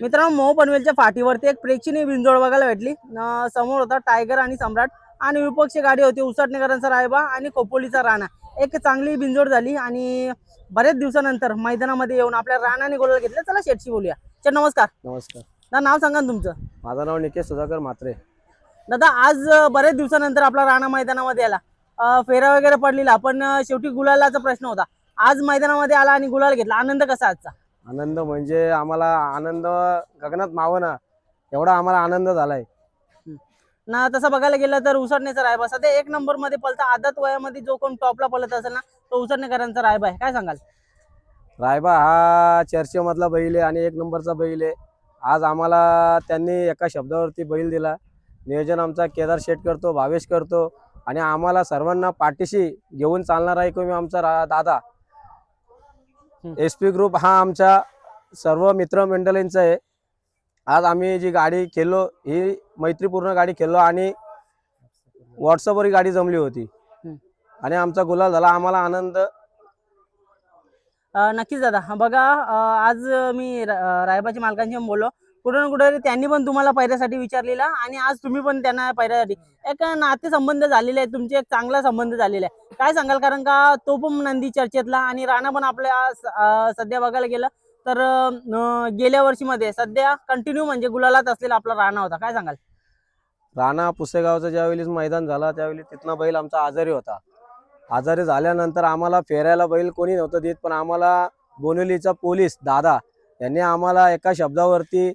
मित्रांनो, मोह पनवेलच्या फाटीवरती एक प्रेक्षणीय बिनजोड बघायला भेटली। समोर होता टायगर आणि सम्राट आणि विपक्षी गाडी होती उसटणेकरांचा रायबा आणि खोपोलीचा राणा। एक चांगली बिनजोड झाली आणि बरेच दिवसानंतर मैदानामध्ये येऊन आपल्या राणाने गोल घेतला। चला शेटशी बोलूया। सर नमस्कार। नमस्कार। दादा नाव सांगा ना तुमचं। माझं नाव निकेश सुधाकर म्हात्रे। दादा आज बरेच दिवसानंतर आपला राणा मैदानामध्ये आला। फेरा वगैरे पडलेला पण शेवटी गुलालाचा प्रश्न होता। आज मैदानामध्ये आला आणि गुलाल घेतला। आनंद कसा आजचा? आनंद म्हणजे आम्हाला आनंद गगनात मावना एवढा आम्हाला आनंद झालाय ना। तसं बघायला गेलं तर उसटणेचा रायबा सध्या एक नंबर मध्ये पळता। आदत वयामध्ये जो कोण टॉपला पळत असेल ना तो उसटणेकरांचा रायबा आहे। काय सांगाल? रायबा हा चर्चेमधला बैल आहे आणि एक नंबरचा बैल आहे। आज आम्हाला त्यांनी एका शब्दावरती बैल दिला। नियोजन आमचा केदार शेठ करतो, भावेश करतो आणि आम्हाला सर्वांना पाठीशी घेऊन चालणारा एक आमचा दादा। SP ग्रुप हा आमच्या सर्व मित्रमंडळींचा आहे। आज आम्ही जी गाडी खेळलो ही मैत्रीपूर्ण गाडी खेळलो आणि व्हॉट्सअपवर गाडी जमली होती आणि आमचा गुलाल झाला। आम्हाला आनंद नक्कीच दादा। बघा आज मी रायबाच्या मालकांशी बोललो। कुठे ना कुठे त्यांनी पण तुम्हाला पैऱ्यासाठी विचारलेला आणि आज तुम्ही पण त्यांना पैऱ्यासाठी एक नातेसंबंध झालेले आहेत तुमचे। एक चांगला संबंध झालेला आहे। काय सांगाल? कारण का तो पण नंदी चर्चेतला आणि राणा पण आपल्या सध्या बघायला गेलं तर गेल्या वर्षीमध्ये सध्या कंटिन्यू म्हणजे गुलालात असलेला आपला राणा होता। काय सांगाल? राणा पुसेगावचं ज्यावेळेस मैदान झाला त्यावेळी तिथनं बैल आमचा आजारी होता। आजारी झाल्यानंतर आम्हाला फेरायला बैल कोणी नव्हतं देत, पण आम्हाला बोनिवलीचा पोलीस दादा यांनी आम्हाला एका शब्दावरती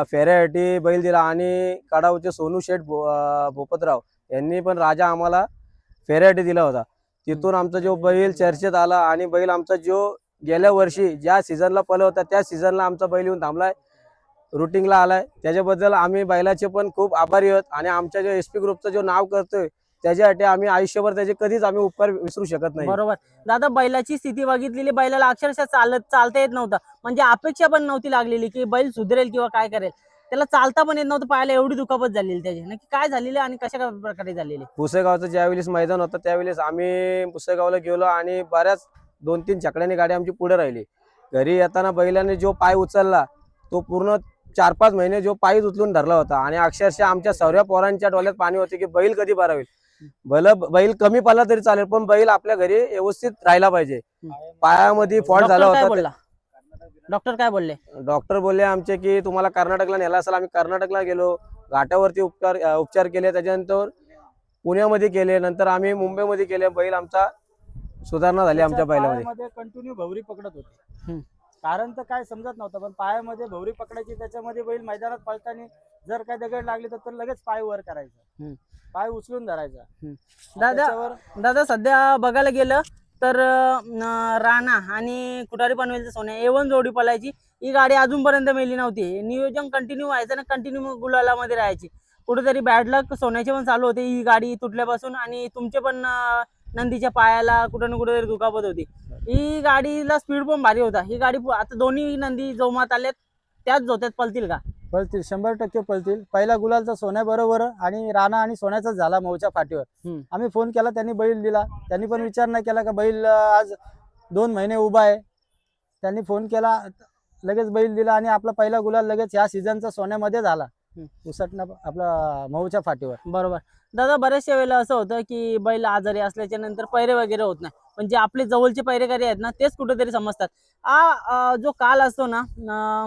फेऱ्यासाठी बैल दिला आणि कडावचे सोनू शेठ भोपतराव यांनी पण राजा आम्हाला फेऱ्यासाठी दिला होता। तिथून आमचा जो बैल चर्चेत आला आणि बैल आमचा जो गेल्या वर्षी ज्या सीझनला पळला होता त्या सीझनला आमचा बैल येऊन थांबलाय, रुटिंगला आलाय। त्याच्याबद्दल आम्ही बैलाचे पण खूप आभारी आहोत आणि आमच्या जो SP ग्रुपचं जो नाव करतोय त्याच्यासाठी आम्ही आयुष्यभर त्याचे कधीच आम्ही उपकार विसरू शकत नाही। बरोबर दादा। बैलाची स्थिती बघितलेली, बैलाला अक्षरशः चालता येत नव्हतं। म्हणजे अपेक्षा पण नव्हती लागलेली की बैल सुधरेल किंवा काय करेल। त्याला चालता पण येत नव्हतं, पायाला एवढी दुखापत झालेली त्याची। नक्की काय झालेली आणि कशा प्रकारे झालेली? पुसेगावचं ज्यावेळेस मैदान होतं त्यावेळेस आम्ही पुसेगावला गेलो आणि बऱ्याच 2-3 छकड्यांनी गाडी आमची पुढे राहिली। घरी येताना बैलाने जो पाय उचलला तो पूर्ण 4-5 महिने जो पाय उचलून धरला होता आणि अक्षरशः आमच्या सर्व पोरांच्या डोळ्यात पाणी होते की बैल कधी बरा होईल। बैल कमी पडला तरी चालेल पण बैल आपल्या घरी व्यवस्थित राहिला पाहिजे। पायामध्ये फॉल्ट झाला होता। डॉक्टर काय बोलले? डॉक्टर बोलले आमचे की तुम्हाला कर्नाटकला नेला असेल। आम्ही कर्नाटकला गेलो, घाटावरती उपचार केले, त्याच्यानंतर पुण्यामध्ये केले, नंतर आम्ही मुंबईमध्ये केले। बैल आमचा सुधारणा झाली आमच्या बैलामध्ये। कंटिन्यू भवरी पकडत होते। कारण तर काय समजत नव्हतं, पण पायामध्ये भवरी पकडायची। त्याच्यामध्ये बैल मैदानात पळताना जर काय दगड लागली तर लगेच पाय वर करायचा, पाय उचलून धरायचा। दादा सध्या बघायला गेलं तर राणा आणि कुटारी पनवेलचं सोन्या A1 जोडी पळायची। ही गाडी अजूनपर्यंत मेली नव्हती। नियोजन कंटिन्यू व्हायचं ना, कंटिन्यू गुलालामध्ये राहायची। कुठेतरी बॅड लक सोन्याचे पण चालू होते ही गाडी तुटल्यापासून आणि तुमचे पण नंदीच्या पायाला कुठे ना कुठेतरी दुखापत होती। ही गाडीला स्पीड पण भारी होता। ही गाडी आता दोन्ही नंदी जोमात आल्यात, त्याच जोत्यात पळतील का? पळतील, 100% पळतील। पहिला गुलालचा सोन्या बरोबर आणि राणा आणि सोन्याचाच झाला मऊच्या फाटीवर। आम्ही फोन केला, त्यांनी बैल दिला। त्यांनी पण विचार नाही केला का बैल आज 2 महिने उभा आहे। त्यांनी फोन केला, लगेच बैल दिला आणि आपला पहिला गुलाल लगेच ह्या सीझनचा सोन्यामध्ये झाला उसटणा आपला मऊच्या फाटीवर। बरोबर दादा। बऱ्याचशा वेळेला असं होतं की बैल आजारी असल्याच्या नंतर पैरे वगैरे होत नाही, पण जे आपले जवळचे पैरेकारी आहेत ना तेच कुठेतरी समजतात। जो काल असतो ना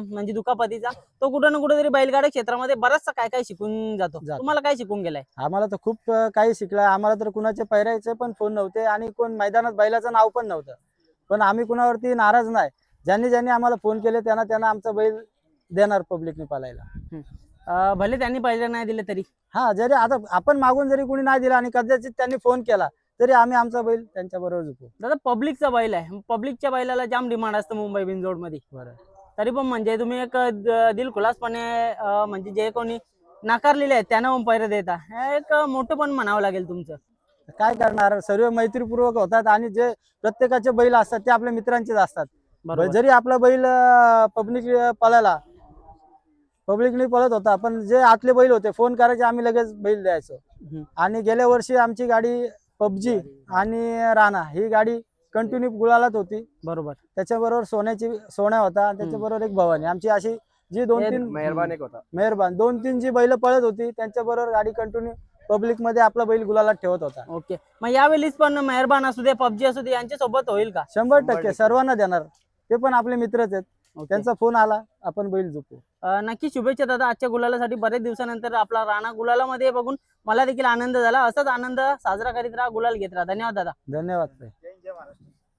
म्हणजे दुखापतीचा, तो कुठे ना कुठेतरी बैलगाड्या क्षेत्रामध्ये बराचसा काय काय शिकून जातो। तुम्हाला काय शिकून गेलाय? आम्हाला तर खूप काही शिकलाय। आम्हाला तर कुणाचे पैरायचे पण फोन नव्हते आणि कोण मैदानात बैलाचं नाव पण नव्हतं, पण आम्ही कुणावरती नाराज नाही। ज्यांनी ज्यांनी आम्हाला फोन केले त्यांना त्यांना आमचा बैल देणार पब्लिकने पालायला। भले त्यांनी पैरे नाही दिले तरी जरी आता आपण मागून जरी कोणी नाही दिला आणि कदाचित त्यांनी फोन केला तरी आम्ही आमचा बैल त्यांच्या बरोबर झुकू। दादा पब्लिकचा बैल आहे, पब्लिकच्या बैलाला जाम डिमांड असतं मुंबई बिनजोड मध्ये। बरं, तरी पण म्हणजे तुम्ही एक दिलखुलासपणे म्हणजे जे कोणी नाकारलेले आहेत त्यांना पण पैरे देता, हे एक मोठं पण म्हणावं लागेल तुमचं। काय करणार, सर्व मैत्रीपूर्वक होतात आणि जे प्रत्येकाचे बैल असतात ते आपल्या मित्रांचेच असतात। जरी आपला बैल पब्लिकने पळत होता, पण जे आतले बैल होते फोन करायचे, आम्ही लगेच बैल द्यायचो। आणि गेल्या वर्षी आमची गाडी पबजी आणि राणा ही गाडी कंटिन्यू गुलालात होती। बरोबर। त्याच्याबरोबर सोन्या होता, त्याच्याबरोबर एक भवानी, आमची अशी जी 2-3 मेहरबान एक होता. मेहरबान 2-3 जी बैल पळत होती त्यांच्या बरोबर गाडी कंटिन्यू पब्लिक मध्ये आपला बैल गुलाला ठेवत होता. ओके, मग यावेळीच पण मेहरबान असू दे, पबजी असू दे, यांच्या सोबत होईल का? 100% सर्वांना देणार. ते पण आपले मित्रच आहेत. ओके. त्यांचा फोन आला आपण बैल झोपू. नक्की शुभेच्छा दादा आजच्या गुलालासाठी. बरेच दिवसानंतर आपला राणा गुलालामध्ये बघून मला देखील आनंद झाला. असाच आनंद साजरा करीत राहा, गुलाल घेत राहा. धन्यवाद दादा. धन्यवाद.